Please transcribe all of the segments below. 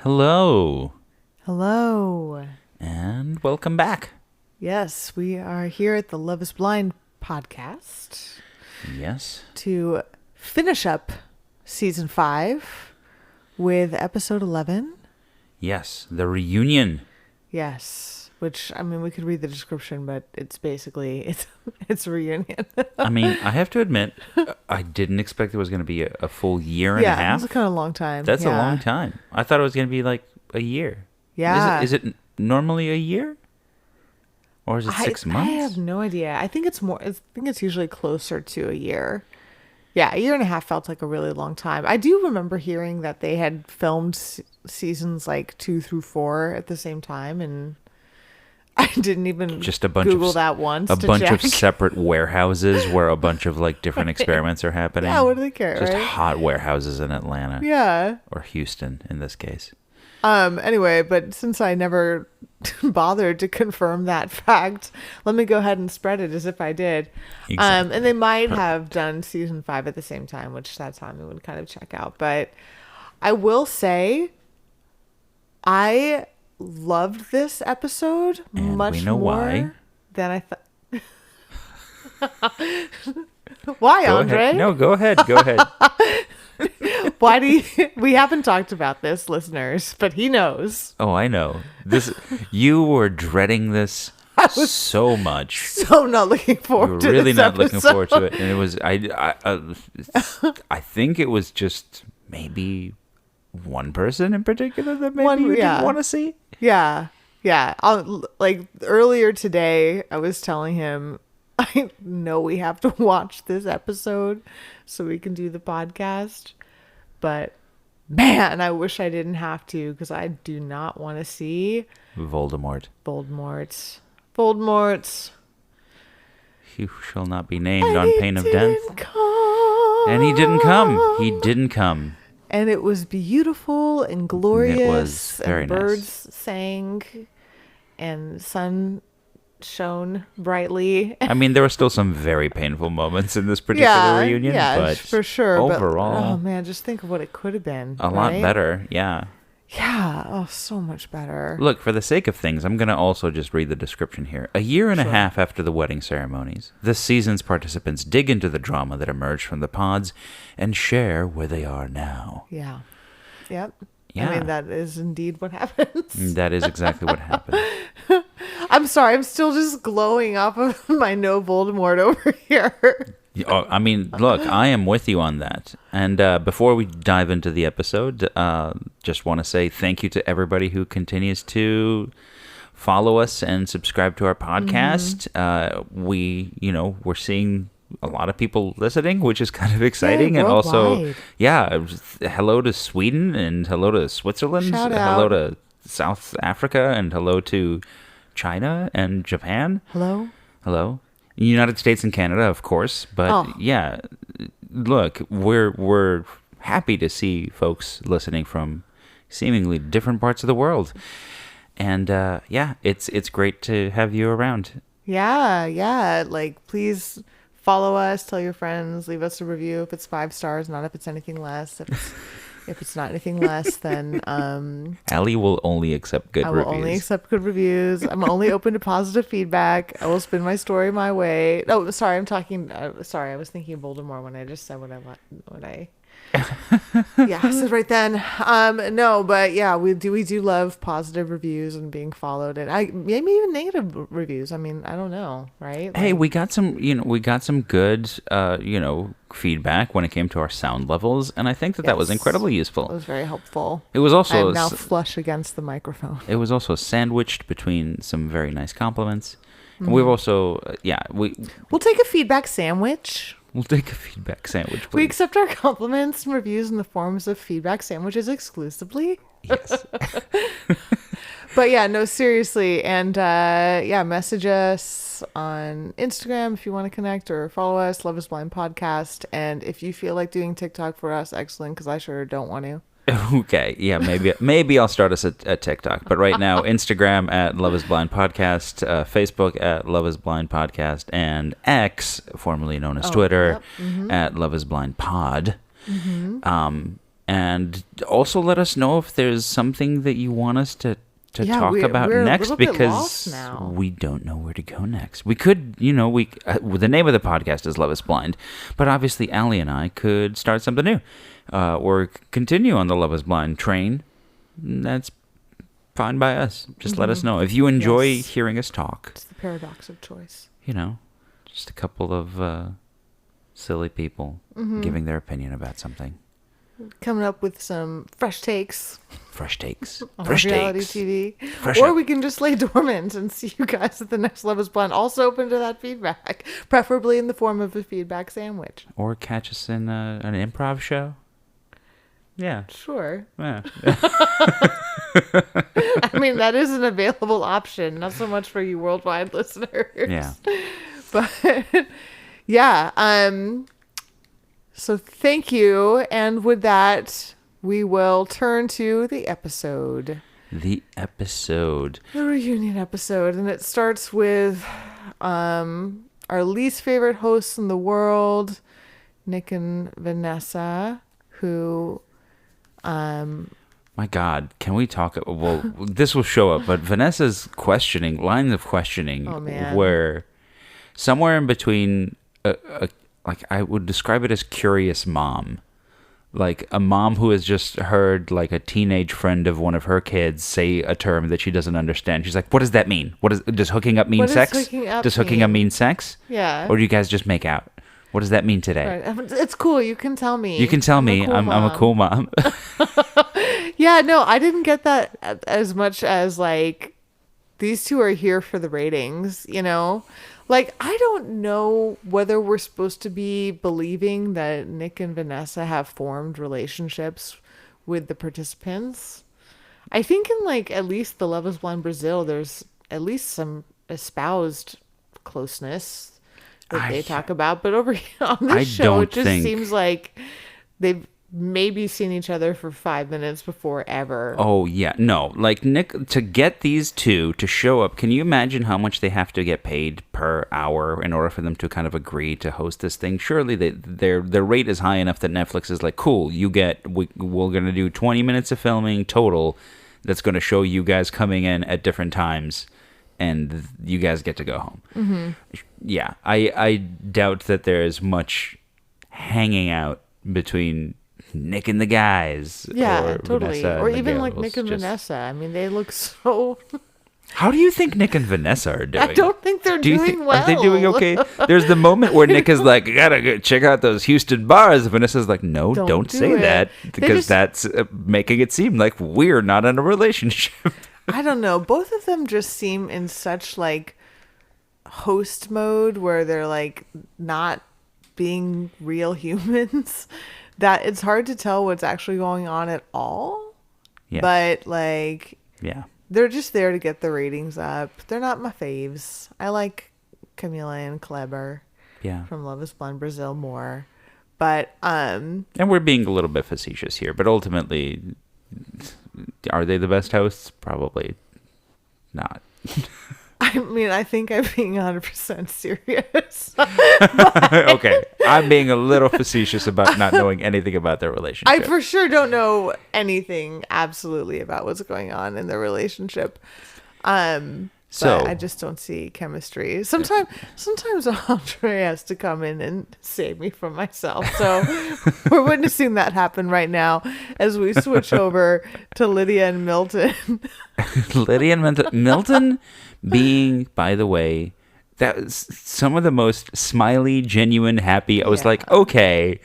Hello, Hello. and welcome back. Yes, we are here at the Love is Blind podcast Yes, to finish up season 5 with episode 11. yes, the reunion. Yes, which, I mean, we could read the description, but it's basically, it's a reunion. I mean, I have to admit, I didn't expect it was going to be a full year and a Yeah, half. it's a kind of long time. That's a Yeah. long time. I thought it was going to be like a year. Yeah. Is it normally a year? Or is it 6 months? I have no idea. I think it's more, I think it's usually closer to a year. Yeah, a year and a half felt like a really long time. I do remember hearing that they had filmed seasons like 2 through 4 at the same time, and I didn't even Just a bunch Google of that once. a to bunch of check. separate warehouses where a bunch of like different experiments are happening. Yeah, what do they care, Just right? hot warehouses in Atlanta Yeah. or Houston in this case. Anyway, but since I never bothered to confirm that fact, let me go ahead and spread it as if I did. Exactly. And they might have done season 5 at the same time, which that time we would kind of check out. But I will say, I loved this episode And much we know more why. than I thought. Why, Go Andre? ahead. No, go ahead. Go ahead. Why do you, we haven't talked about this, listeners, but he knows. Oh, I know. You were dreading this so much. So not looking You forward were to really this not looking forward to episode. it, and it was I think it was just maybe one person in particular that maybe you yeah. didn't want to see. Yeah. Yeah. Like earlier today, I was telling him, I know we have to watch this episode so we can do the podcast. But man, I wish I didn't have to, because I do not want to see Voldemort. Voldemort. He shall not be named And on he pain of death. didn't come. And he didn't come. He didn't come. And it was beautiful and glorious. very and nice. birds sang and sun shone brightly. I mean, there were still some very painful moments in this particular reunion, yeah, but for sure. overall, but, oh man, just think of what it could have been. a lot right? better. Yeah. Yeah. Oh, so much better. Look, for the sake of things, I'm going to also just read the description here. A year and a half after the wedding ceremonies, this season's participants dig into the drama that emerged from the pods and share where they are now. Yeah. Yep. Yeah. I mean, that is indeed what happens. That is exactly what happened. I'm sorry. I'm still just glowing off of my no Voldemort over here. I mean, look, I am with you on that. And before we dive into the episode, just want to say thank you to everybody who continues to follow us and subscribe to our podcast. We're seeing a lot of people listening, which is kind of exciting. And also, worldwide. hello to Sweden and hello to Switzerland. Shout hello out. to South Africa and hello to China and Japan. Hello? Hello. United States and Canada, of course, but yeah, look, we're happy to see folks listening from seemingly different parts of the world, and it's great to have you around. Yeah. Like, please follow us, tell your friends, leave us a review if it's 5 stars, not if it's anything less. If it's not anything less, then Allie will only accept good I will reviews. only accept good reviews. I'm only open to positive feedback. I will spin my story my way. Oh, sorry, I'm talking. Sorry, I was thinking of Voldemort when I just said what I. Yeah, I said right then. No, but yeah, we do love positive reviews and being followed, and maybe even negative reviews. I mean, I don't know, right? Hey, we got some good, feedback when it came to our sound levels, and I think that was Yes. incredibly It useful. was very helpful. It was also I'm now flush against the microphone. It was also sandwiched between some very nice compliments. And we've also, We'll take a feedback sandwich. we'll take a feedback sandwich, We please. accept our compliments and reviews in the forms of feedback sandwiches exclusively. Yes. But yeah, no, seriously. And message us on Instagram if you want to connect or follow us, Love is Blind Podcast. And if you feel like doing TikTok for us, excellent, because I sure don't want to. Okay, yeah, maybe I'll start us at TikTok. But right now, Instagram at Love is Blind Podcast, Facebook at Love is Blind Podcast, and X, formerly known as Twitter, at Love is Blind Pod. And also let us know if there's something that you want us to talk about we're next, a little bit because lost now. we don't know where to go next. We could, the name of the podcast is Love is Blind, but obviously Allie and I could start something new, or continue on the Love is Blind train. That's fine by us. Just let us know if you enjoy hearing us talk. It's the paradox of choice. Just a couple of silly people giving their opinion about something. Coming up with some fresh takes. Fresh takes. On Fresh reality takes. TV. Fresh Or up. we can just lay dormant and see you guys at the next Love is Blind. Also open to that feedback, preferably in the form of a feedback sandwich. Or catch us in an improv show. Yeah. Sure. Yeah. I mean, that is an available option. Not so much for you worldwide listeners. Yeah. But yeah. So thank you. And with that, we will turn to the episode. The episode. The reunion episode. And it starts with our least favorite hosts in the world, Nick and Vanessa, who My God, can we talk? Well, this will show up, but Vanessa's lines of questioning were somewhere in between, like I would describe it as curious mom. Like a mom who has just heard like a teenage friend of one of her kids say a term that she doesn't understand. She's like, what does that mean? Does hooking up mean What does sex? hooking up Does hooking up mean sex? Yeah. Or do you guys just make out? What does that mean today? Right. It's cool. You can tell me. You can tell me. I'm a cool mom. Yeah, no, I didn't get that as much as like these two are here for the ratings, Like, I don't know whether we're supposed to be believing that Nick and Vanessa have formed relationships with the participants. I think in like at least the Love is Blind Brazil, there's at least some espoused closeness that they talk about. But over here on this show, it just seems like they've maybe seen each other for 5 minutes before ever. Oh, yeah. No, like Nick, to get these two to show up, can you imagine how much they have to get paid per hour in order for them to kind of agree to host this thing? Surely their rate is high enough that Netflix is like, cool, we're going to do 20 minutes of filming total that's going to show you guys coming in at different times, and you guys get to go home. Mm-hmm. Yeah, I doubt that there is much hanging out between Nick and the guys. Yeah, or totally. Vanessa Or and even the like girls. Nick and Vanessa. I mean, they look so... How do you think Nick and Vanessa are doing? I don't think they're doing well. Are they doing okay? There's the moment where Nick is like, I gotta go check out those Houston bars. Vanessa's like, no, don't do say it. that, because that's making it seem like we're not in a relationship. I don't know. Both of them just seem in such like host mode where they're like not being real humans that it's hard to tell what's actually going on at all. Yeah. But like, Yeah. they're just there to get the ratings up. They're not my faves. I like Camila and Kleber Yeah. from Love is Blind Brazil more. But And we're being a little bit facetious here, but ultimately, are they the best hosts? Probably not. I mean, I think I'm being 100% serious. Okay. I'm being a little facetious about not knowing anything about their relationship. I for sure don't know anything absolutely about what's going on in their relationship. So- But I just don't see chemistry. Sometimes Andre has to come in and save me from myself. So we're witnessing that happen right now as we switch over to Lydia and Milton. Lydia and Milton being, by the way, that was some of the most smiley, genuine, happy. I was Yeah. like, okay,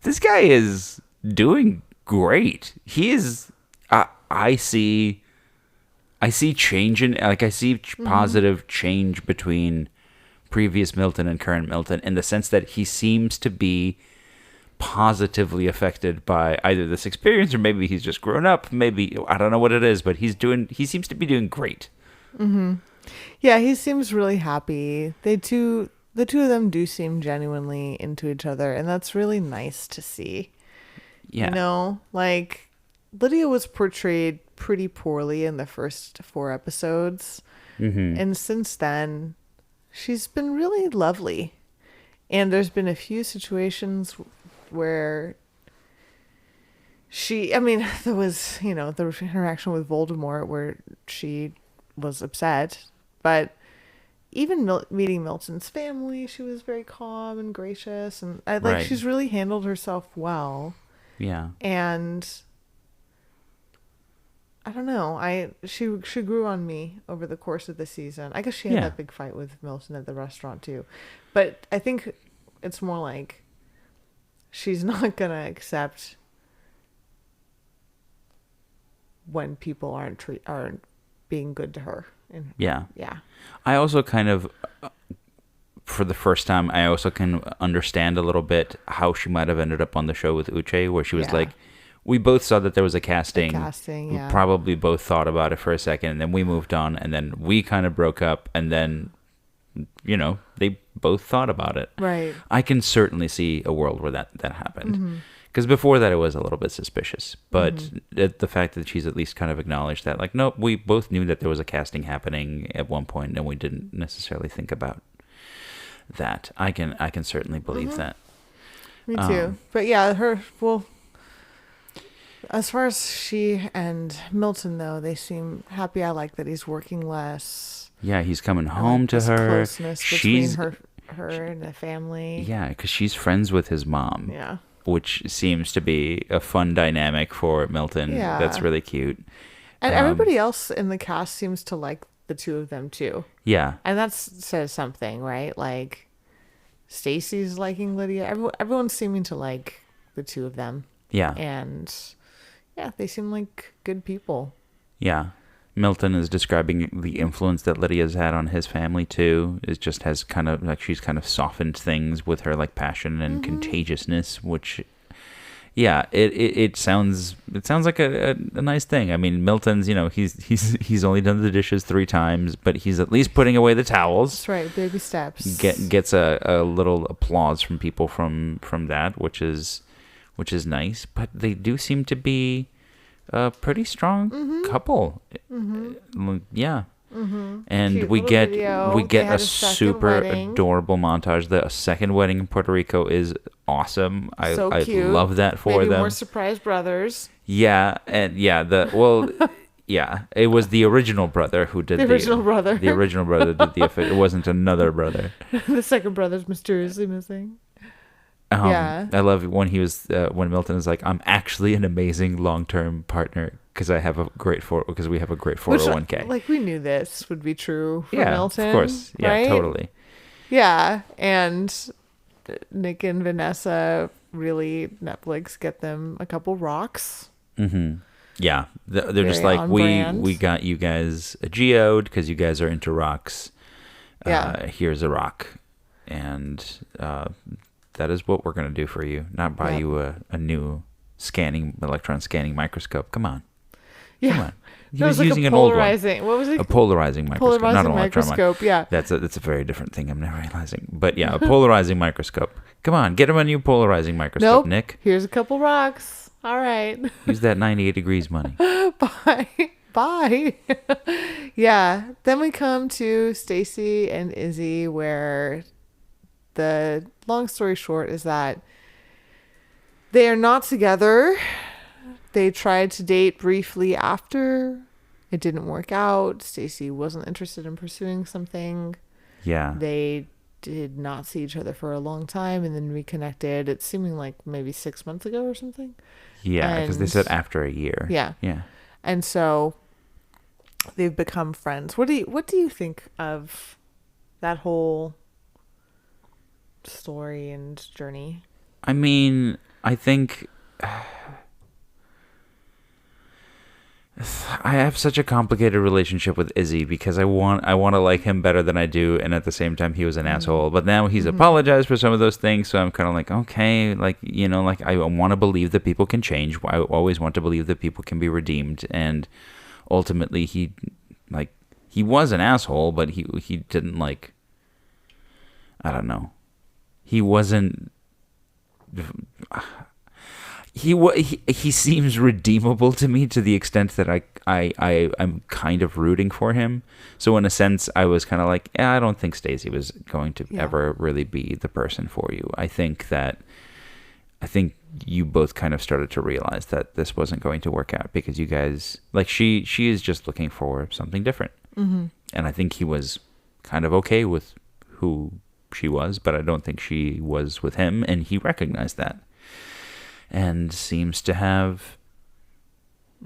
this guy is doing great. He is. I see change in, like, I see positive change between previous Milton and current Milton, in the sense that he seems to be positively affected by either this experience, or maybe he's just grown up. Maybe, I don't know what it is, but he seems to be doing great. Yeah, he seems really happy. The two of them do seem genuinely into each other, and that's really nice to see. Yeah. Like Lydia was portrayed pretty poorly in the first 4 episodes. Mm-hmm. And since then, she's been really lovely. And there's been a few situations where I mean, there was, the interaction with Voldemort where she was upset, but even meeting Milton's family, she was very calm and gracious, and Right. she's really handled herself well. Yeah. And I don't know, she grew on me over the course of the season. I guess she had Yeah. that big fight with Milton at the restaurant too, but I think it's more like she's not gonna accept when people aren't being good to her. And Yeah. yeah, I also kind of, for the first time, I also can understand a little bit how she might have ended up on the show with Uche, where she was Yeah. like, we both saw that there was a casting. casting, yeah. We probably both thought about it for a second, and then we moved on, and then we kind of broke up, and then, they both thought about it. Right. I can certainly see a world where that happened. Because before that, it was a little bit suspicious. But the fact that she's at least kind of acknowledged that, like, nope, we both knew that there was a casting happening at one point, and we didn't necessarily think about that. I can certainly believe that. Me too. But yeah, as far as she and Milton, though, they seem happy. I like that he's working less. Yeah, he's coming I home like to this her. closeness She's between her and the family. yeah, because she's friends with his mom. Yeah. Which seems to be a fun dynamic for Milton. Yeah. That's really cute. And everybody else in the cast seems to like the two of them too. Yeah. And that says something, right? Like Stacy's liking Lydia. Everyone's seeming to like the two of them. Yeah. And yeah, they seem like good people. Yeah. Milton is describing the influence that Lydia's had on his family too. It just has kind of like she's kind of softened things with her like passion and contagiousness, which yeah, it sounds like a nice thing. I mean, Milton's, he's only done the dishes 3 times, but he's at least putting away the towels. That's right, baby steps. Gets a little applause from people from that, which is nice. But they do seem to be a pretty strong couple. Yeah. And Cute we little get video. we They get had a a second super wedding. adorable montage. The second wedding in Puerto Rico is awesome. So I cute. love that for Maybe them. more surprise brothers. Yeah, and yeah, yeah, it was the original brother who did The original brother. The original brother did the effect. It wasn't another brother. The second brother's mysteriously missing. Yeah. I love when he was when Milton is like, I'm actually an amazing long-term partner because we have a great 401k. Like we knew this would be true for Yeah, Milton. of course. Yeah, right? totally. Yeah, and Nick and Vanessa really Netflix get them a couple rocks. Yeah, they're just Very like on we brand. got you guys a geode because you guys are into rocks. Yeah. Here's a rock, and that is what we're gonna do for you. Not buy Yeah. you a new electron scanning microscope. Come on, Yeah. come on. He That was like using a an old one, polarizing. What was it? a polarizing microscope, not Polarizing an electron microscope. Yeah. That's a very different thing. I'm now realizing, but yeah, a polarizing microscope. Come on, get him a new polarizing microscope, Nope. Nick. Here's a couple rocks. All right. Use that 98 degrees money. Bye. Bye. Yeah. Then we come to Stacy and Izzy, where the long story short is that they are not together. They tried to date briefly after. It didn't work out. Stacy wasn't interested in pursuing something. Yeah, They did not see each other for a long time and then reconnected. It's seeming like maybe 6 months ago or something. yeah, because they and- said after a year. Yeah. yeah. And so they've become friends. What do you think of that whole story and journey? I mean, I think I have such a complicated relationship with Izzy because I want to like him better than I do, and at the same time he was an asshole. But now he's apologized for some of those things, so I'm kind of like, okay, like like I want to believe that people can change. I always want to believe that people can be redeemed, and ultimately he was an asshole, but he didn't like. I don't know. He wasn't. He seems redeemable to me to the extent that I'm kind of rooting for him. So in a sense, I was kind of like, I don't think Stacey was going to ever really be the person for you. I think that I think you both kind of started to realize that this wasn't going to work out because you guys, like, she is just looking for something different. Mm-hmm. And I think he was kind of okay with who she was, but I don't think she was with him, and he recognized that. And seems to have,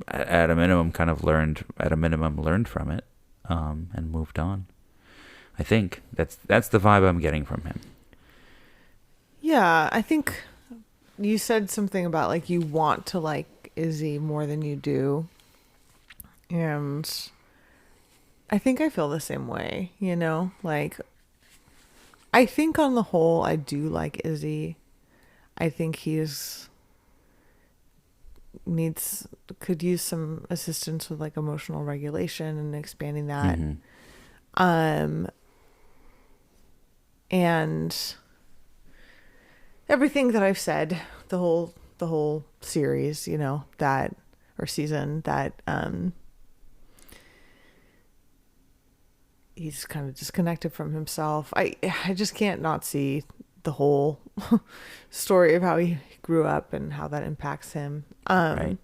at a minimum, learned from it, and moved on. I think that's the vibe I'm getting from him. Yeah, I think you said something about like you want to like Izzy more than you do. And I think I feel the same way, you know? Like, I think on the whole, I do like Izzy. I think could use some assistance with like emotional regulation and expanding that. Mm-hmm. And everything that I've said, the whole series, you know, that, or season, that he's kind of disconnected from himself. I just can't not see the whole story of how he grew up and how that impacts him. Right.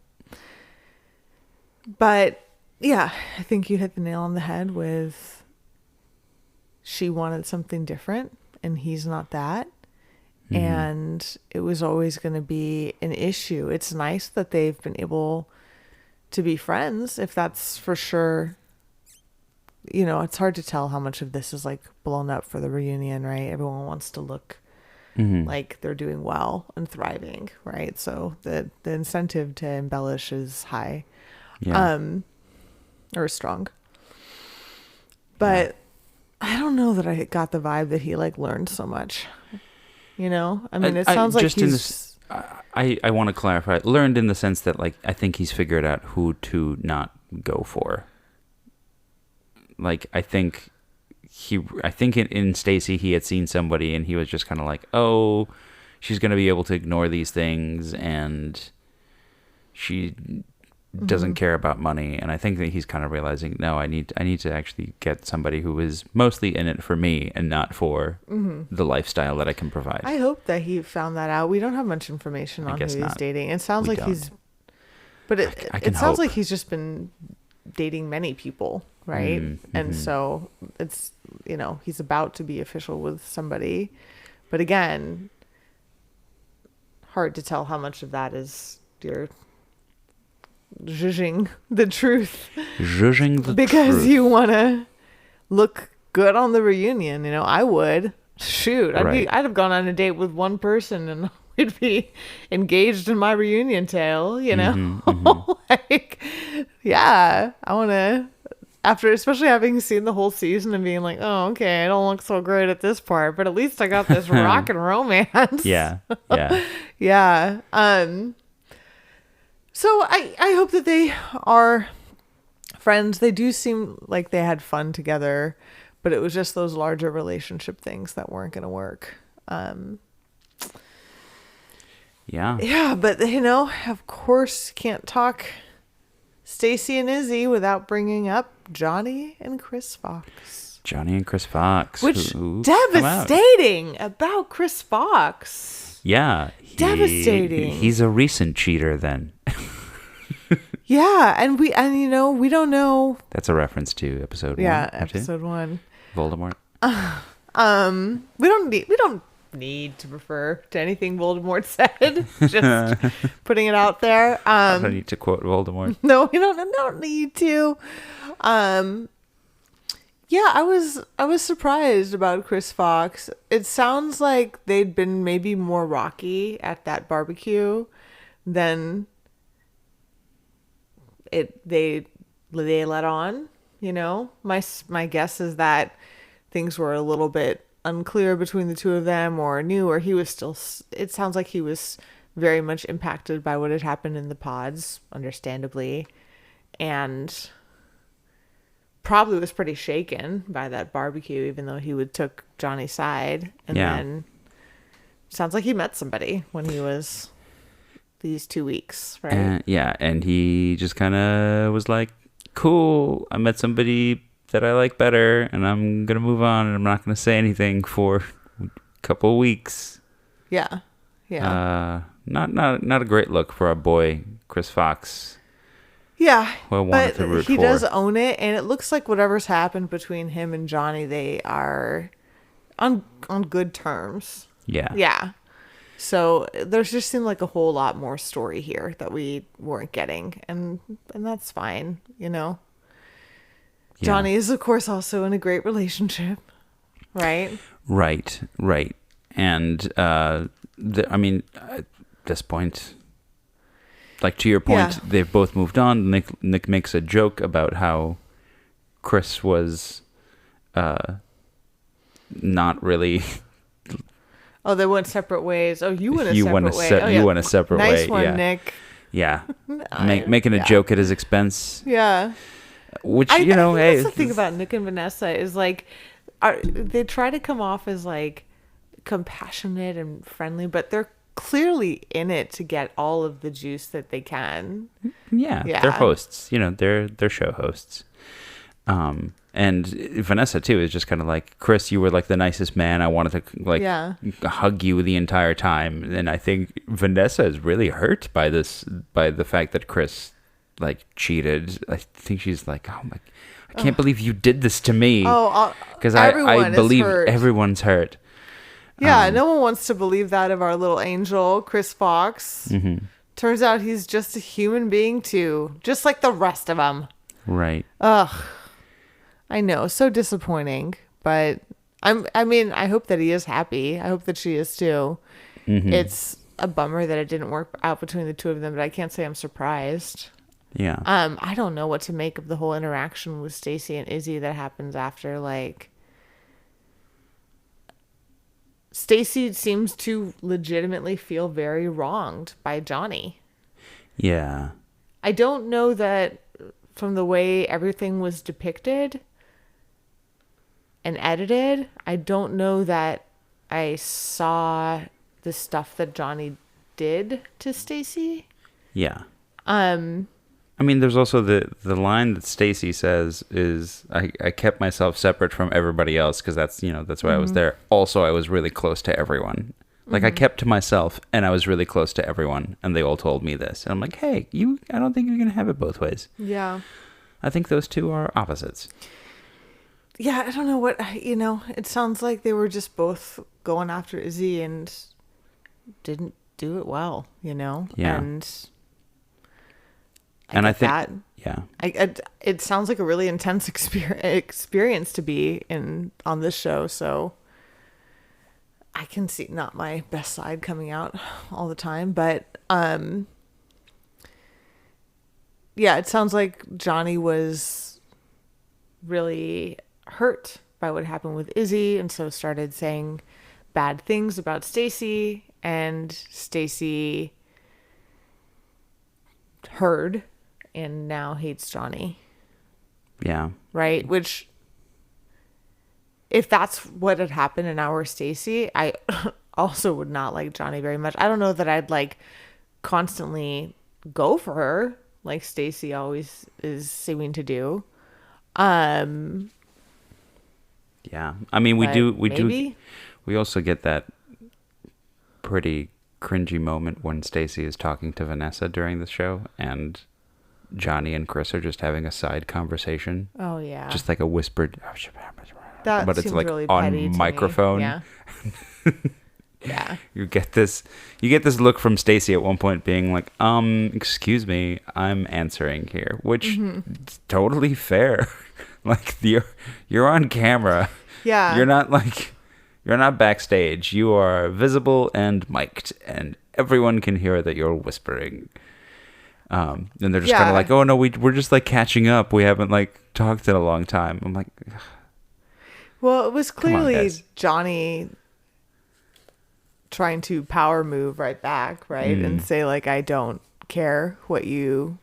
But yeah, I think you hit the nail on the head with she wanted something different and he's not that. Mm-hmm. And it was always going to be an issue. It's nice that they've been able to be friends, if that's for sure. You know, it's hard to tell how much of this is like blown up for the reunion, right? Everyone wants to look like they're doing well and thriving, right? So the incentive to embellish is high, or strong. But I don't know that I got the vibe that he like learned so much. You know, I mean, it sounds like he's. I want to clarify. Learned in the sense that, like, I think he's figured out who to not go for. Like, I think in Stacy he had seen somebody and he was just kind of like, oh, she's going to be able to ignore these things and she doesn't care about money. And I think that he's kind of realizing, no, I need to actually get somebody who is mostly in it for me and not for the lifestyle that I can provide. I hope that he found that out. We don't have much information on who he's dating. It sounds like he's, but it sounds like he's just been dating many people, right? And so it's, you know, he's about to be official with somebody, but again, hard to tell how much of that is your zhuzhing the truth because you want to look good on the reunion. You know, I would I'd have gone on a date with one person and we'd be engaged in my reunion tale, you know. Like, yeah, I want to, after especially having seen the whole season and being like, oh, okay, I don't look so great at this part, but at least I got this rock and romance. Yeah. So I hope that they are friends. They do seem like they had fun together, but it was just those larger relationship things that weren't going to work. Yeah, but you know, of course, can't talk Stacy and Izzy without bringing up Johnny and Chris Fox. Which devastating about Chris Fox. Yeah. Devastating. He's a recent cheater then. Yeah, and you know, we don't know. That's a reference to episode 1. Yeah, episode 1. Voldemort. We don't need to refer to anything Voldemort said. Just putting it out there. I don't need to quote Voldemort. No, we don't need to. Yeah, I was surprised about Chris Fox. It sounds like they'd been maybe more rocky at that barbecue than they let on, you know. My guess is that things were a little bit unclear between the two of them, or new, or he was still, it sounds like he was very much impacted by what had happened in the pods, understandably, and probably was pretty shaken by that barbecue, even though he took Johnny's side. And then sounds like he met somebody when he was these 2 weeks, right? And he just kind of was like, cool, I met somebody that I like better, and I'm going to move on, and I'm not going to say anything for a couple of weeks. Yeah. not a great look for our boy Chris Fox. Yeah, Who I wanted to but root he for. does own it, and it looks like whatever's happened between him and Johnny, they are on good terms. Yeah. Yeah. So there's just seemed like a whole lot more story here that we weren't getting, and that's fine, you know. Yeah. Johnny is of course also in a great relationship, right? Right. And I mean, at this point, like to your point, Yeah. they've both moved on. Nick makes a joke about how Chris was not really. Oh, they went separate ways. Oh, you went a You separate went a way. se- Oh, you yeah. went a separate nice way, one, yeah. Nick. Yeah, making a Yeah. joke at his expense, Yeah. which I think hey, that's the thing about Nick and Vanessa is like, they try to come off as like compassionate and friendly, but they're clearly in it to get all of the juice that they can. yeah, Yeah. they're hosts. They're show hosts. And Vanessa too is just kind of like, Chris, you were like the nicest man. I wanted to like Yeah. hug you the entire time. And I think Vanessa is really hurt by the fact that Chris like cheated. I think she's like, oh my, I can't believe you did this to me. Oh, Because I everyone is believe hurt. everyone's hurt. Yeah, no one wants to believe that of our little angel, Chris Fox. Mm-hmm. Turns out he's just a human being too, just like the rest of them. Right. Ugh. I know, so disappointing, but I mean, I hope that he is happy. I hope that she is too. Mm-hmm. It's a bummer that it didn't work out between the two of them, but I can't say I'm surprised. Yeah. I don't know what to make of the whole interaction with Stacy and Izzy that happens after. Like, Stacy seems to legitimately feel very wronged by Johnny. Yeah. I don't know that from the way everything was depicted and edited, I don't know that I saw the stuff that Johnny did to Stacy. Yeah. I mean, there's also the line that Stacy says is, I kept myself separate from everybody else because that's why I was there. Also, I was really close to everyone. Like, I kept to myself and I was really close to everyone, and they all told me this. And I'm like, hey, I don't think you're going to have it both ways. Yeah. I think those two are opposites. Yeah, I don't know what, it sounds like they were just both going after Izzy and didn't do it well, Yeah. And I think, that. yeah. It sounds like a really intense experience to be on this show, so I can see not my best side coming out all the time, but yeah, it sounds like Johnny was really hurt by what happened with Izzy, and so started saying bad things about Stacy, and Stacy heard and now hates Johnny. Yeah. Right? Which, if that's what had happened in our Stacy, I also would not like Johnny very much. I don't know that I'd like constantly go for her like Stacy always is seeming to do. Yeah. I mean, we also get that pretty cringy moment when Stacy is talking to Vanessa during the show, and Johnny and Chris are just having a side conversation. Oh yeah. Just like a whispered, That but it's seems like really petty to on me. microphone. Yeah. Yeah. You get this look from Stacy at one point being like, excuse me, I'm answering here, which is totally fair. Like, you're on camera. Yeah. You're not backstage. You are visible and mic'd, and everyone can hear that you're whispering. And they're just kind of like, oh no, we're just like catching up. We haven't like talked in a long time. I'm like, ugh. Well, it was clearly guys. Johnny trying to power move right back, right? And say like, I don't care what you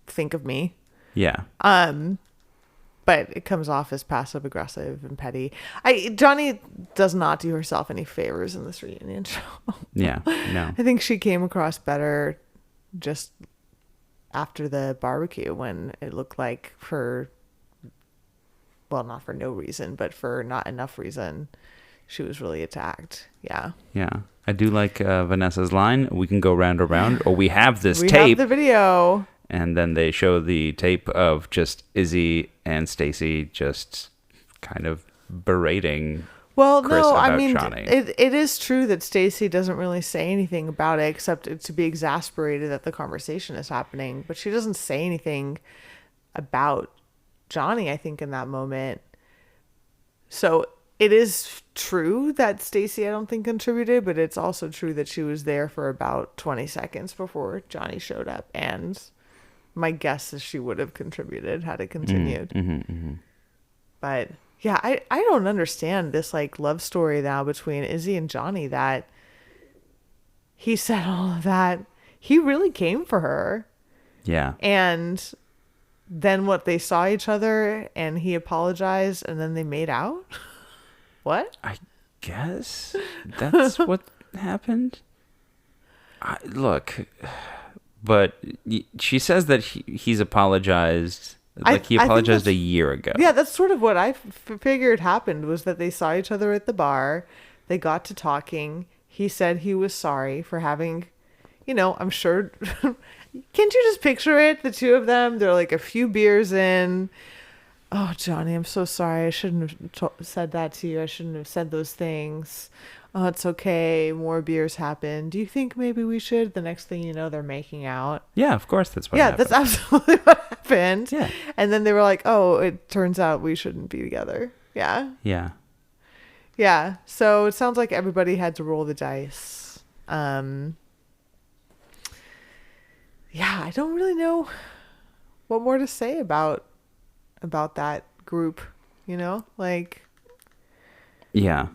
think of me. Yeah. But it comes off as passive aggressive and petty. Johnny does not do herself any favors in this reunion show. Yeah. No. I think she came across better just after the barbecue, when it looked like not for no reason, but for not enough reason, she was really attacked. Yeah. Yeah. I do like Vanessa's line. We can go round and round, or we have this We tape. have the video. And then they show the tape of just Izzy and Stacy just kind of berating. Well, Chris no, I about mean, Johnny. it is true that Stacy doesn't really say anything about it except to be exasperated that the conversation is happening. But she doesn't say anything about Johnny, I think, in that moment. So it is true that Stacy, I don't think, contributed, but it's also true that she was there for about 20 seconds before Johnny showed up. And my guess is she would have contributed had it continued. But yeah, I don't understand this like love story now between Izzy and Johnny, that he said all of that. He really came for her. Yeah. And then what, they saw each other and he apologized and then they made out? What? I guess that's what happened. Look, but she says that he's apologized. Like he I think apologized a that's- year ago. Yeah, that's sort of what I figured happened, was that they saw each other at the bar. They got to talking. He said he was sorry for having, I'm sure. Can't you just picture it? The two of them, they're like a few beers in. Oh, Johnny, I'm so sorry. I shouldn't have said that to you. I shouldn't have said those things. Oh, it's okay. More beers happen. Do you think maybe we should? The next thing you know, they're making out. Yeah, of course that's what Yeah, happened. that's absolutely what happened. Yeah. And then they were like, oh, it turns out we shouldn't be together. Yeah. Yeah. Yeah. So it sounds like everybody had to roll the dice. Yeah, I don't really know what more to say about that group, like, Yeah.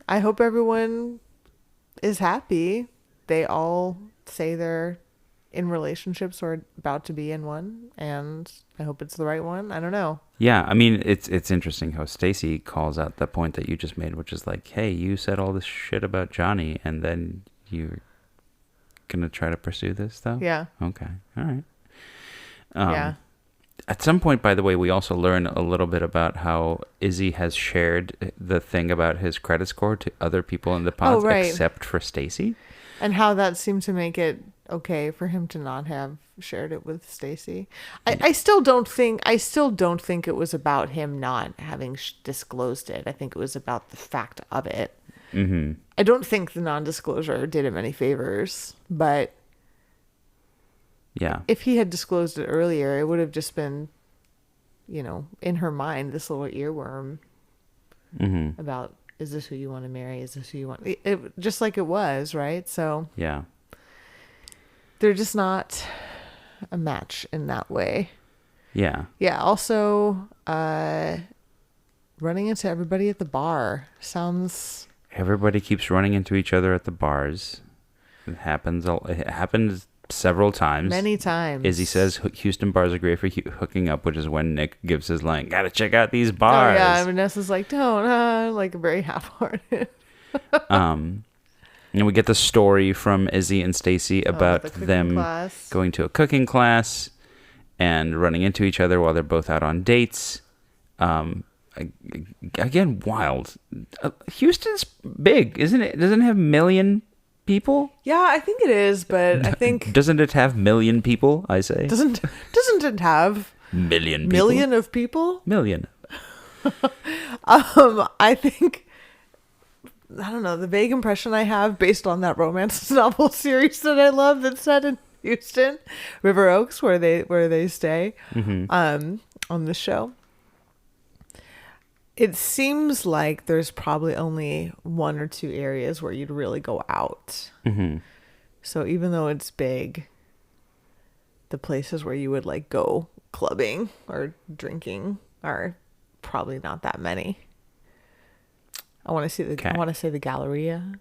I hope everyone is happy. They all say they're in relationships or about to be in one, and I hope it's the right one. I don't know. Yeah, I mean, it's interesting how Stacy calls out the point that you just made, which is like, hey, you said all this shit about Johnny, and then you're gonna try to pursue this, though? Yeah. Okay. All right. Yeah. At some point, by the way, we also learn a little bit about how Izzy has shared the thing about his credit score to other people in the pods, right. except for Stacy. And how that seemed to make it okay for him to not have shared it with Stacy. I still don't think it was about him not having disclosed it. I think it was about the fact of it. Mm-hmm. I don't think the non-disclosure did him any favors, but Yeah. if he had disclosed it earlier, it would have just been, in her mind, this little earworm Mm-hmm. about, is this who you want to marry? Is this who you want? It just like it was, right? So Yeah. they're just not a match in that way. Yeah. Yeah. Also, running into everybody at the bar sounds. Everybody keeps running into each other at the bars. It happens several times. Many times. Izzy says Houston bars are great for hooking up, which is when Nick gives his line, gotta check out these Oh, bars. yeah. Vanessa's like, don't, like very half-hearted. And we get the story from Izzy and Stacy about the cooking them class. going to a cooking class and running into each other while they're both out on dates. Again, wild. Houston's big, isn't it? Doesn't it have million people? Yeah, I think it is, but I think Doesn't it have million people, I say? doesn't it have Million people. million of people? Million. I think, I don't know, the vague impression I have based on that romance novel series that I love that's set in Houston, River Oaks, where they stay, on the show. It seems like there's probably only one or two areas where you'd really go out. Mm-hmm. So even though it's big, the places where you would like go clubbing or drinking are probably not that many. I want to see Okay. I want to say the Galleria.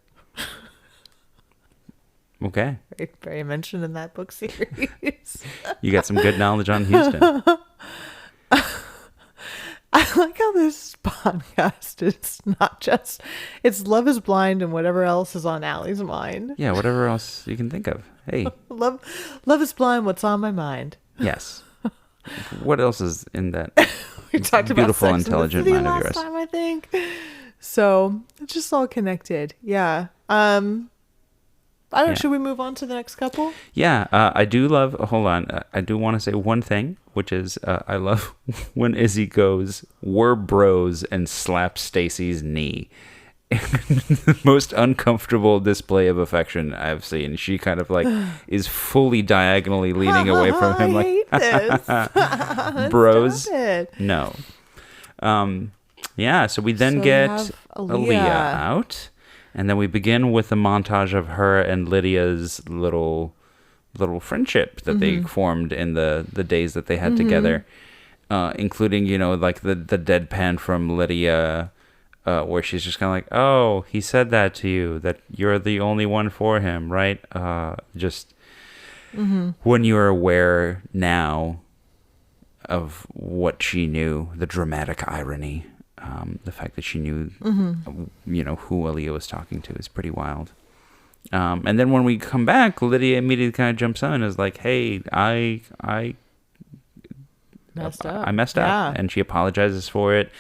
Okay. Very mentioned in that book series. You got some good knowledge on Houston. I like how this podcast is not just, it's Love is Blind and whatever else is on Allie's mind. Yeah, whatever else you can think of. Hey, Love is Blind, what's on my mind. yes. What else is in that We talked about beautiful, Sex and the intelligent City mind of last yours? time, I think. So it's just all connected. Yeah. I don't know. Yeah. Should we move on to the next couple? Yeah, I do love. Hold on, I do want to say one thing, which is I love when Izzy goes, "We're bros," and slaps Stacy's knee. The most uncomfortable display of affection I've seen. She kind of like is fully diagonally leaning away from him, I like hate this. bros. Stop it. No. Yeah. So we then So we get have Aaliyah out, and then we begin with a montage of her and Lydia's little friendship that they formed in the days that they had together, including like the deadpan from Lydia. Where she's just kind of like, oh, he said that to you, that you're the only one for him, right? Just when you're aware now of what she knew, the dramatic irony, the fact that she knew, who Aaliyah was talking to is pretty wild. And then when we come back, Lydia immediately kind of jumps on and is like, hey, I Messed up. I messed up. Yeah. And she apologizes for it.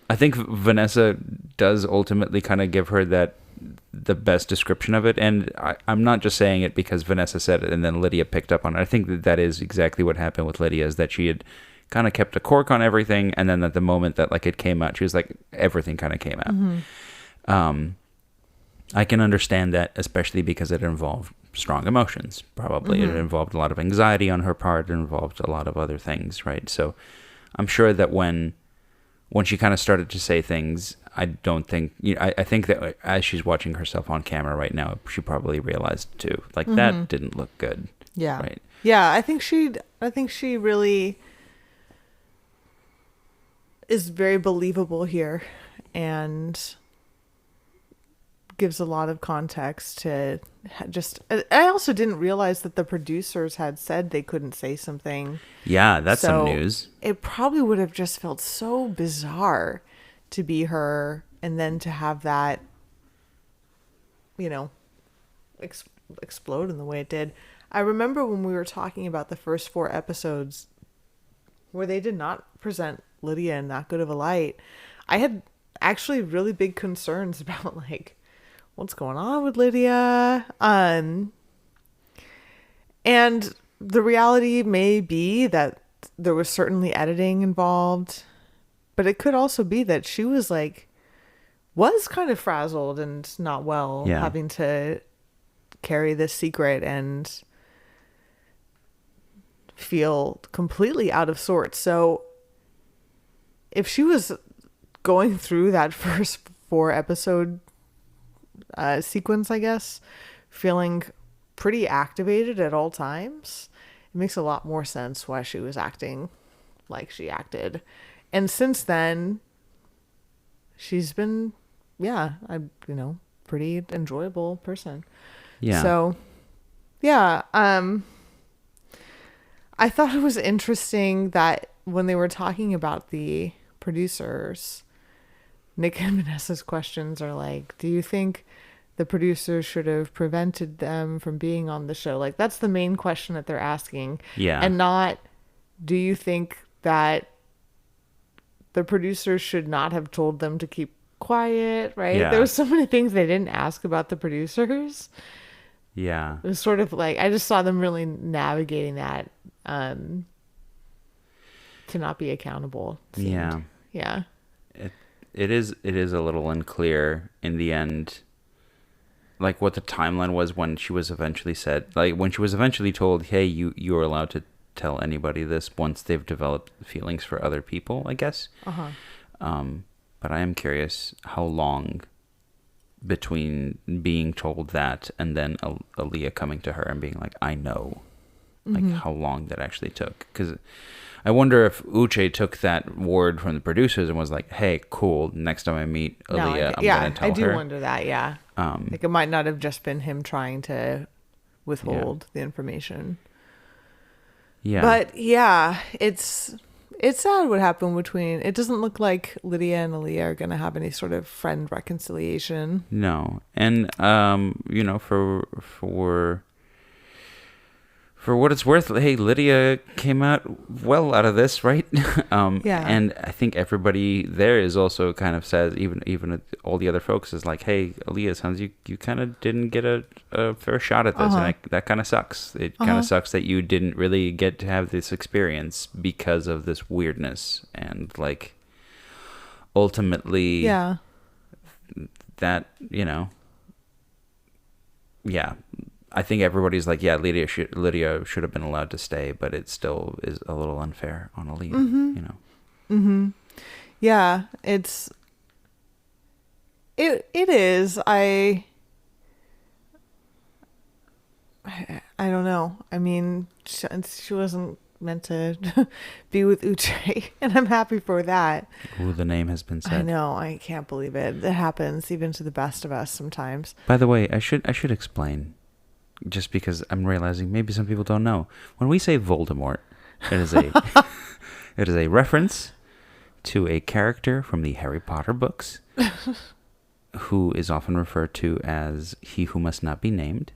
I think Vanessa does ultimately kind of give her the best description of it. And I'm not just saying it because Vanessa said it and then Lydia picked up on it. I think that is exactly what happened with Lydia, is that she had kind of kept a cork on everything. And then at the moment that like it came out, she was like, everything kind of came out. I can understand that, especially because it involved strong emotions. Probably it involved a lot of anxiety on her part. It involved a lot of other things, right? So I'm sure that when she kind of started to say things, I don't think, I think that as she's watching herself on camera right now, she probably realized too, like that didn't look good. Yeah. Right. Yeah. I think she really is very believable here and gives a lot of context to just. I also didn't realize that the producers had said they couldn't say something. Yeah, that's some So news. It probably would have just felt so bizarre to be her and then to have that, explode in the way it did. I remember when we were talking about the first 4 episodes where they did not present Lydia in that good of a light. I had actually really big concerns about like what's going on with Lydia. And the reality may be that there was certainly editing involved, but it could also be that she was kind of frazzled and not well, having to carry this secret and feel completely out of sorts. So if she was going through that first 4 episode sequence, I guess, feeling pretty activated at all times, it makes a lot more sense why she was acting like she acted. And since then, she's been, pretty enjoyable person. Yeah. So, yeah, I thought it was interesting that when they were talking about the producers, Nick and Vanessa's questions are like, do you think the producers should have prevented them from being on the show? Like, that's the main question that they're asking. Yeah. And not, do you think that the producers should not have told them to keep quiet, right? Yeah. There was so many things they didn't ask about the producers. Yeah. It was sort of like, I just saw them really navigating that to not be accountable. It seemed. Yeah. Yeah. It is a little unclear in the end, like what the timeline was when she was eventually said, like when she was eventually told, hey, you're allowed to tell anybody this once they've developed feelings for other people, I guess. But I am curious how long between being told that and then Aaliyah coming to her and being like, I know, like how long that actually took. Because I wonder if Uche took that word from the producers and was like, hey, cool, next time I meet Aaliyah, I'm going to tell her. I do wonder that, yeah. Like it might not have just been him trying to withhold the information. Yeah. But yeah, it's sad what happened between. It doesn't look like Lydia and Aaliyah are going to have any sort of friend reconciliation. No. And, for what it's worth, hey, Lydia came out well out of this, right? Yeah. And I think everybody there is also kind of says, even all the other folks is like, hey, Aaliyah, it sounds you kind of didn't get a fair shot at this, and that kind of sucks. It kind of sucks that you didn't really get to have this experience because of this weirdness, and like ultimately, Yeah. that yeah. I think everybody's like, yeah, Lydia should have been allowed to stay, but it still is a little unfair on Aaliyah, Yeah, it is. I don't know. I mean, she wasn't meant to be with Uche, and I'm happy for that. Ooh, the name has been said. I know. I can't believe it. It happens even to the best of us sometimes. By the way, I should explain, just because I'm realizing maybe some people don't know. When we say Voldemort, it is a reference to a character from the Harry Potter books, who is often referred to as He Who Must Not Be Named,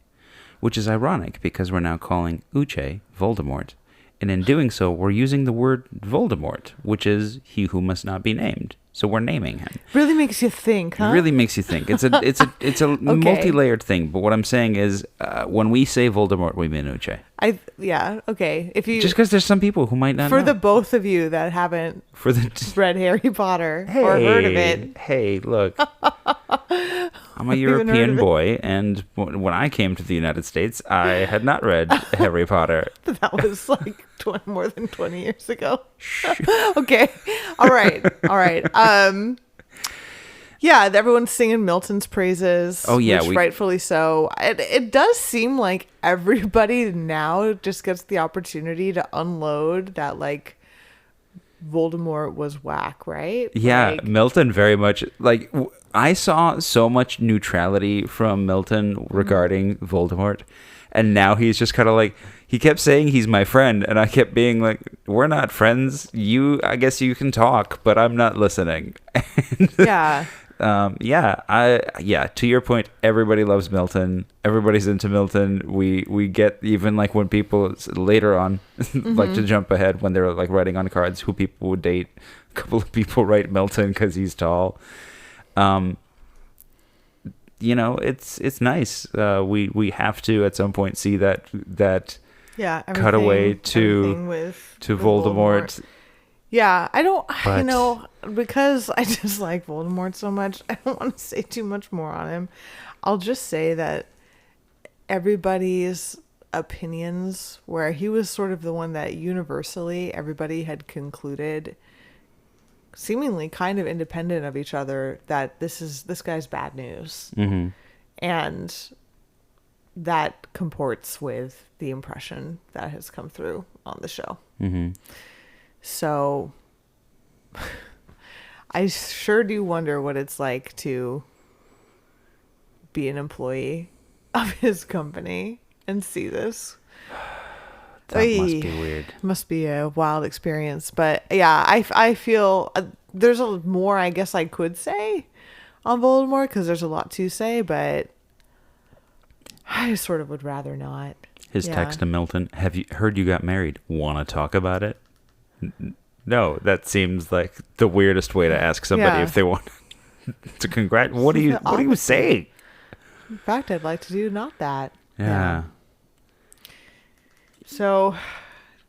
which is ironic because we're now calling Uche Voldemort. And in doing so, we're using the word Voldemort, which is He Who Must Not Be Named. So we're naming him. Really makes you think, huh? It really makes you think. It's a multi-layered thing. But what I'm saying is, when we say Voldemort, we mean Uche. Okay. If you Just because there's some people who might not for know. the both of you that haven't read Harry Potter or heard of it. Hey, look. I'm a Even heard European of it? boy, and when I came to the United States, I had not read Harry Potter. That was like more than 20 years ago. Okay. All right. Yeah, everyone's singing Milton's praises. Oh, yeah, which rightfully so. It does seem like everybody now just gets the opportunity to unload that like Voldemort was whack, right? Yeah, Like, Milton very much like I saw so much neutrality from Milton regarding Voldemort, and now he's just kind of like he kept saying he's my friend, and I kept being like, we're not friends. I guess you can talk, but I'm not listening. yeah. To your point, everybody loves Milton. Everybody's into Milton. We get even like when people later on like to jump ahead when they're like writing on cards who people would date. A couple of people write Milton because he's tall. It's nice. We have to at some point see that Yeah. cutaway everything to Voldemort. Yeah, I don't, But- because I just like Voldemort so much, I don't want to say too much more on him. I'll just say that everybody's opinions, where he was sort of the one that universally everybody had concluded, seemingly kind of independent of each other, that this guy's bad news. Mm-hmm. And that comports with the impression that has come through on the show. Mm-hmm. So I sure do wonder what it's like to be an employee of his company and see this. That must be weird. Must be a wild experience. But yeah, I feel there's a more I guess I could say on Voldemort because there's a lot to say, but I sort of would rather not. His text to Milton, have you heard you got married? Want to talk about it? No, that seems like the weirdest way to ask somebody if they want to congratulate. What do you say? In fact, I'd like to do not that. Yeah. So,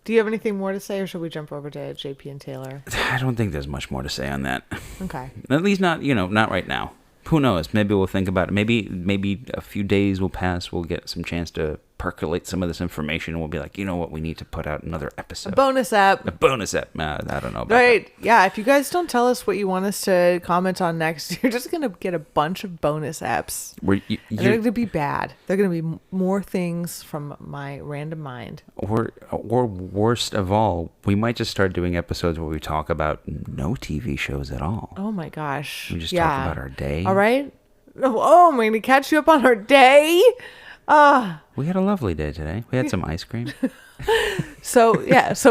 do you have anything more to say, or should we jump over to JP and Taylor? I don't think there's much more to say on that. Okay. At least not right now. Who knows? Maybe we'll think about it. Maybe a few days will pass. We'll get some chance to percolate some of this information, and we'll be like, you know what? We need to put out another episode. A bonus app. I don't know about Right. Yeah. If you guys don't tell us what you want us to comment on next, you're just going to get a bunch of bonus apps. And they're going to be bad. They're going to be more things from my random mind. Or worst of all, we might just start doing episodes where we talk about no TV shows at all. Oh my gosh. We just talk about our day. All right. Oh, I'm going to catch you up on our day. We had a lovely day today. We had some ice cream. So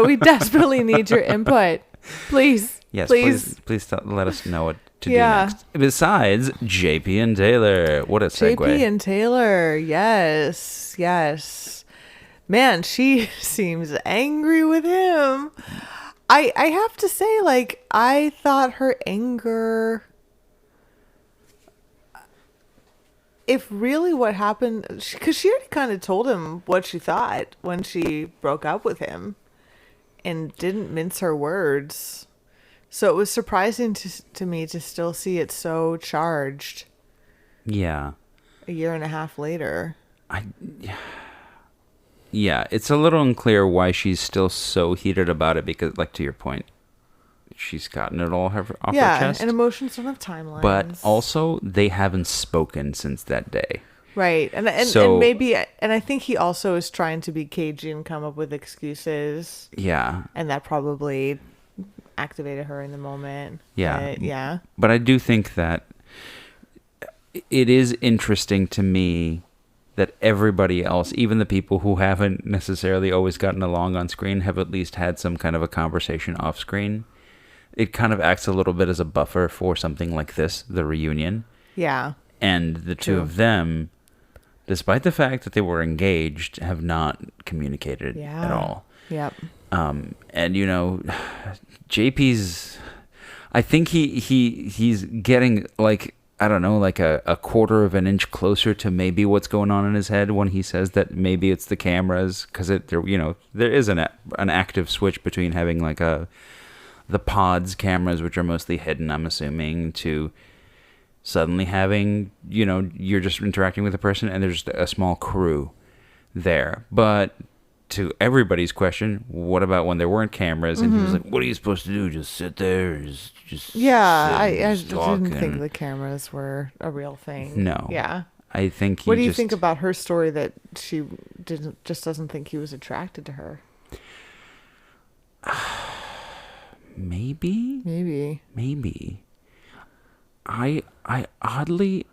we desperately need your input. Please. Yes, please let us know what to do next. Besides JP and Taylor, what a segue. JP and Taylor, yes. Man, she seems angry with him. I have to say, like, I thought her anger, if really what happened, because she already kind of told him what she thought when she broke up with him and didn't mince her words. So it was surprising to me to still see it so charged Yeah. a year and a half later. Yeah, it's a little unclear why she's still so heated about it because, like, to your point, she's gotten it all off her Yeah, chest. and emotions don't have timelines. But also, they haven't spoken since that day. Right. So- and maybe, and I think he also is trying to be cagey and come up with excuses. Yeah. And that probably activated her in the moment. Yeah. But, yeah. But I do think that it is interesting to me that everybody else, even the people who haven't necessarily always gotten along on screen, have at least had some kind of a conversation off screen. It kind of acts a little bit as a buffer for something like this, the reunion. Yeah. And the two True. of them, despite the fact that they were engaged, have not communicated Yeah. at all. Yep. And you know, JP's, I think he's getting, like, I don't know, like a quarter of an inch closer to maybe what's going on in his head when he says that maybe it's the cameras, because there is an active switch between having like the pods cameras, which are mostly hidden, I'm assuming, to suddenly having, you're just interacting with a person and there's a small crew there. But to everybody's question, what about when there weren't cameras? And he was like, what are you supposed to do? Just sit there? Just Yeah, sit I and just talk didn't think and- the cameras were a real thing. No. Yeah. I think What do you think about her story that she doesn't think he was attracted to her? Maybe? Maybe. I oddly,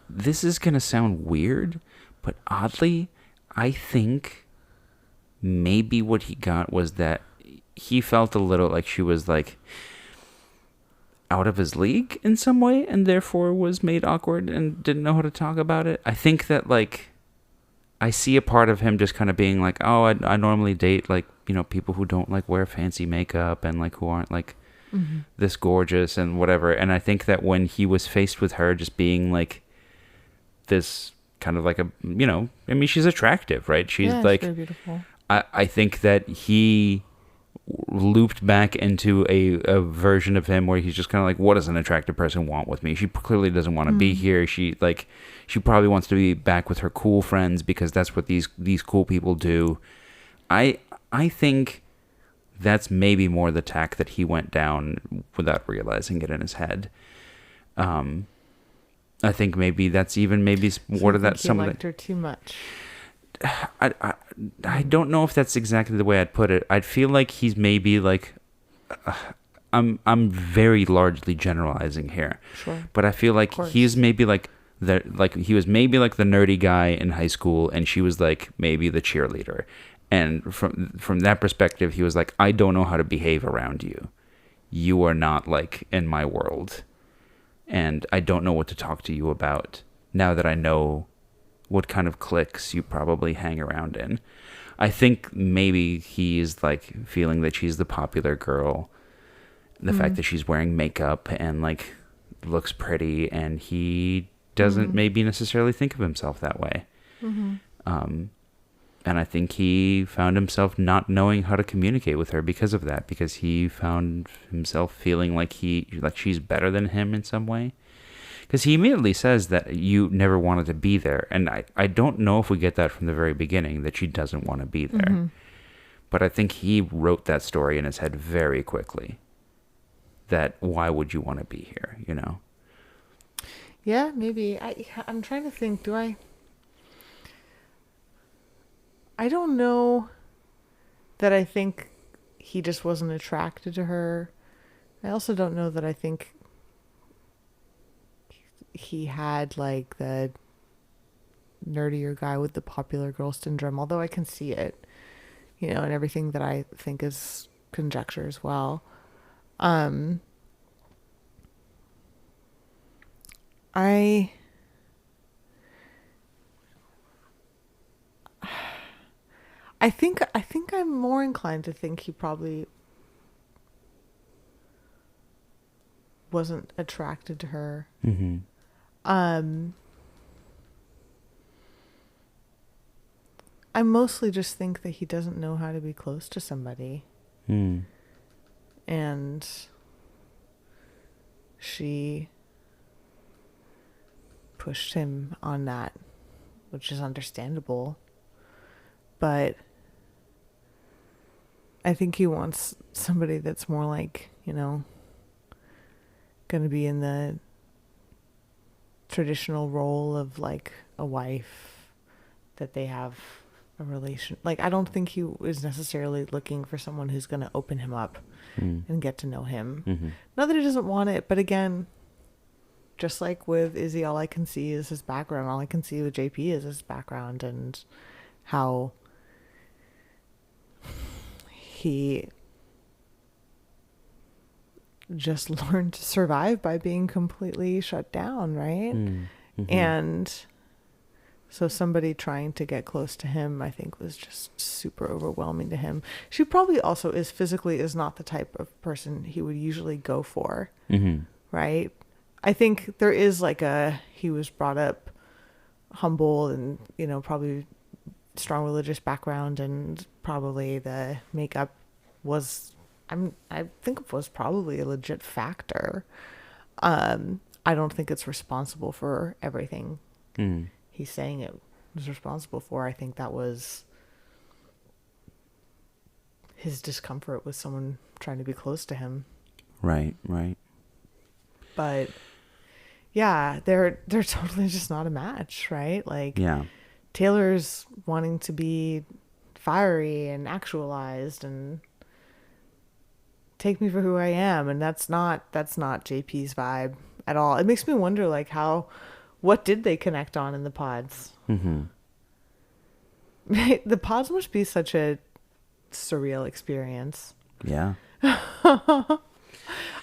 this is going to sound weird, but oddly, I think maybe what he got was that he felt a little like she was like out of his league in some way and therefore was made awkward and didn't know how to talk about it. I think that, like, I see a part of him just kind of being like, oh, I normally date, like, people who don't like wear fancy makeup and like who aren't like this gorgeous and whatever. And I think that when he was faced with her just being like this kind of like I mean, she's attractive, right? She's like, very beautiful. I think that he looped back into a version of him where he's just kind of like, what does an attractive person want with me? She clearly doesn't want to be here. She probably wants to be back with her cool friends because that's what these cool people do. I think that's maybe more the tack that he went down without realizing it in his head. I think maybe that's even more of that. He liked her too much. I don't know if that's exactly the way I'd put it. I'd feel like he's maybe like, I'm very largely generalizing here. Sure. But I feel like he's maybe like he was maybe like the nerdy guy in high school, and she was like maybe the cheerleader. And from that perspective, he was like, I don't know how to behave around you. You are not like in my world, and I don't know what to talk to you about now that I know what kind of cliques you probably hang around in. I think maybe he's like feeling that she's the popular girl, the fact that she's wearing makeup and like looks pretty, and he doesn't maybe necessarily think of himself that way. And I think he found himself not knowing how to communicate with her because of that, because he found himself feeling like she's better than him in some way. Because he immediately says that you never wanted to be there. And I don't know if we get that from the very beginning, that she doesn't want to be there. But I think he wrote that story in his head very quickly. That why would you want to be here, Yeah, maybe. I'm trying to think. I don't know that I think he just wasn't attracted to her. I also don't know that I think he had like the nerdier guy with the popular girl syndrome, although I can see it, and everything that I think is conjecture as well. I think I'm more inclined to think he probably wasn't attracted to her. Mm-hmm. I mostly just think that he doesn't know how to be close to somebody. Mm. And she pushed him on that, which is understandable. But I think he wants somebody that's more like, you know, going to be in the traditional role of like a wife, that they have a relation. Like, I don't think he is necessarily looking for someone who's going to open him up and get to know him. Mm-hmm. Not that he doesn't want it, but again, just like with Izzy, all I can see is his background. All I can see with JP is his background and how he just learned to survive by being completely shut down, right? Mm-hmm. And so somebody trying to get close to him, I think, was just super overwhelming to him. She probably also is not the type of person he would usually go for, Mm-hmm. right? I think there is like he was brought up humble and, you know, probably strong religious background, and probably the makeup was, I think it was probably a legit factor. I don't think it's responsible for everything he's saying it was responsible for. I think that was his discomfort with someone trying to be close to him. Right. But yeah, they're totally just not a match, right? Like, Yeah. Taylor's wanting to be fiery and actualized and take me for who I am, and that's not JP's vibe at all. It makes me wonder, like, what did they connect on in the pods? Mm-hmm. The pods must be such a surreal experience. Yeah.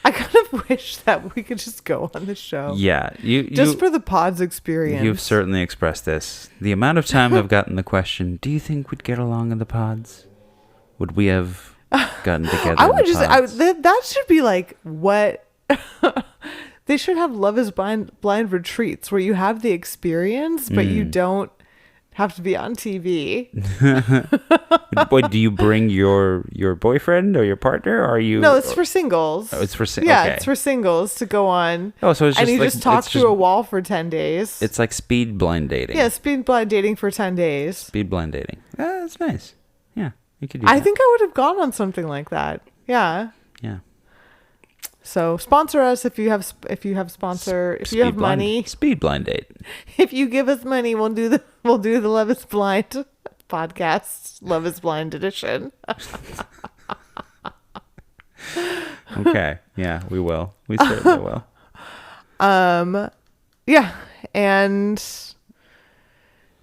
I kind of wish that we could just go on the show. Yeah. Just for the pods experience. You've certainly expressed this. The amount of time I've gotten the question, do you think we'd get along in the pods? Would we have gotten together I would in the pods? that should be like what they should have. Love is blind retreats where you have the experience, but you don't have to be on TV. What, do you bring your boyfriend or your partner? Or are you? No, it's for singles. Oh, it's for yeah, okay. it's for singles to go on. Oh, so it's just and you like, just talk it's to just- a wall for 10 days. It's like speed blind dating. Yeah, speed blind dating for 10 days. Speed blind dating. That's nice. Yeah, you could do I that. think I would have gone on something like that. Yeah. Yeah. So sponsor us if you have sponsor if you have money. Speed blind date. If you give us money, we'll do the Love is Blind podcast, Love is Blind edition. Okay. Yeah, we will. We certainly will. Yeah, and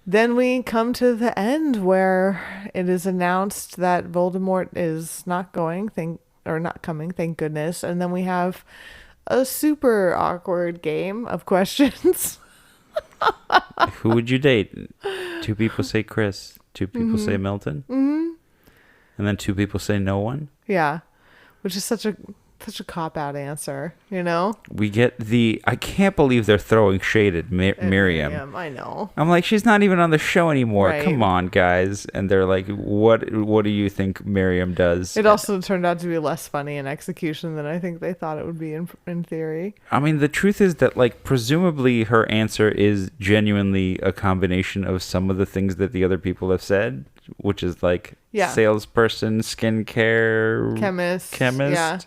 then we come to the end where it is announced that Voldemort is not coming, thank goodness. And then we have a super awkward game of questions. Who would you date? 2 people say Chris. 2 people say Milton. Mm-hmm. And then 2 people say no one. Yeah, which is such a cop-out answer, you know? We get I can't believe they're throwing shade at Miriam. I know. I'm like, she's not even on the show anymore. Right. Come on, guys. And they're like, what do you think Miriam does? It also turned out to be less funny in execution than I think they thought it would be in theory. I mean, the truth is that, like, presumably her answer is genuinely a combination of some of the things that the other people have said, which is like salesperson, skincare, Chemist. Yeah.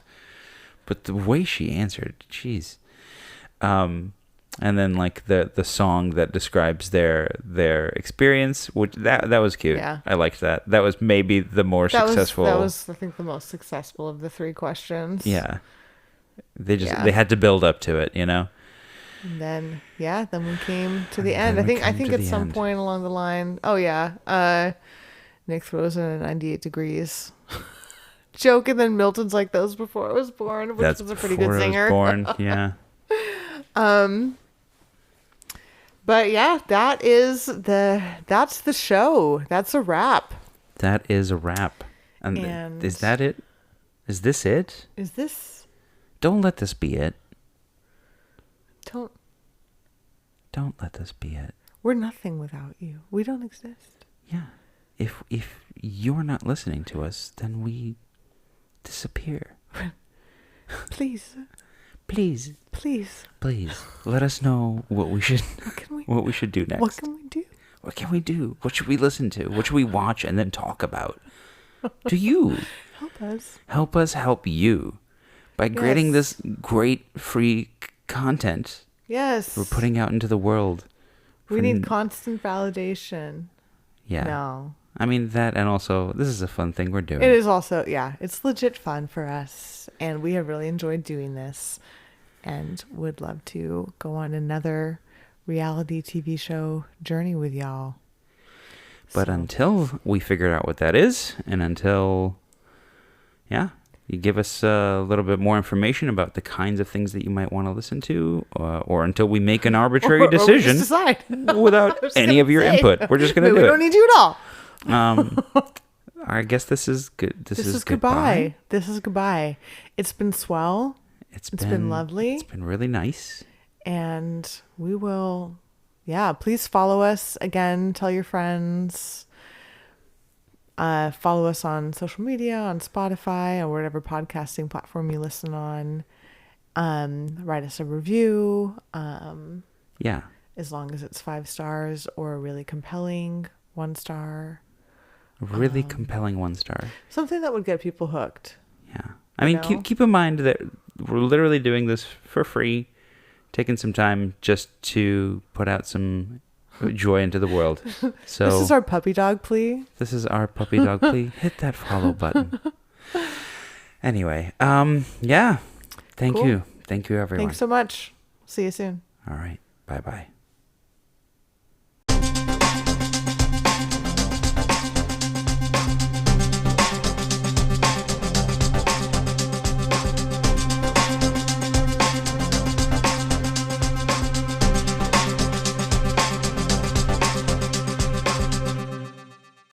But the way she answered, jeez. And then like the song that describes their experience, which that was cute. Yeah. I liked that. That was maybe the more successful. That was I think the most successful of the 3 questions. Yeah. They had to build up to it, you know. And then we came to the end. I think at some point along the line. Oh yeah. Nick throws in a 98 degrees joke, and then Milton's like, "Those before I was born," which was a pretty good singer. Born, yeah. But yeah, that's the show. That's a wrap. That is a wrap. And is that it? Is this it? Is this? Don't let this be it. Don't let this be it. We're nothing without you. We don't exist. Yeah. If you're not listening to us, then we disappear. Please. Please. Please. Please. Let us know what we should what we should do next. What can we do? What can we do? What should we listen to? What should we watch and then talk about? To you. Help us. Help us help you by creating this great free content. Yes. We're putting out into the world. We need constant validation. Yeah. No. I mean, that, and also, this is a fun thing we're doing. It is also, it's legit fun for us. And we have really enjoyed doing this. And would love to go on another reality TV show journey with y'all. But until we figure out what that is, and until, you give us a little bit more information about the kinds of things that you might want to listen to, or until we make an arbitrary decision without any of your input. We're just going to do it. We don't need you at all. I guess this is good. This is goodbye. This is goodbye. It's been swell. It's been lovely. It's been really nice. And we will, please follow us again. Tell your friends. Follow us on social media, on Spotify, or whatever podcasting platform you listen on. Write us a review. As long as it's 5 stars or a really compelling 1 star. Really compelling 1 star. Something that would get people hooked. Yeah. I mean, keep in mind that we're literally doing this for free, taking some time just to put out some joy into the world. So this is our puppy dog plea. Hit that follow button. Anyway, thank you. Thank you, everyone. Thanks so much. See you soon. All right. Bye-bye.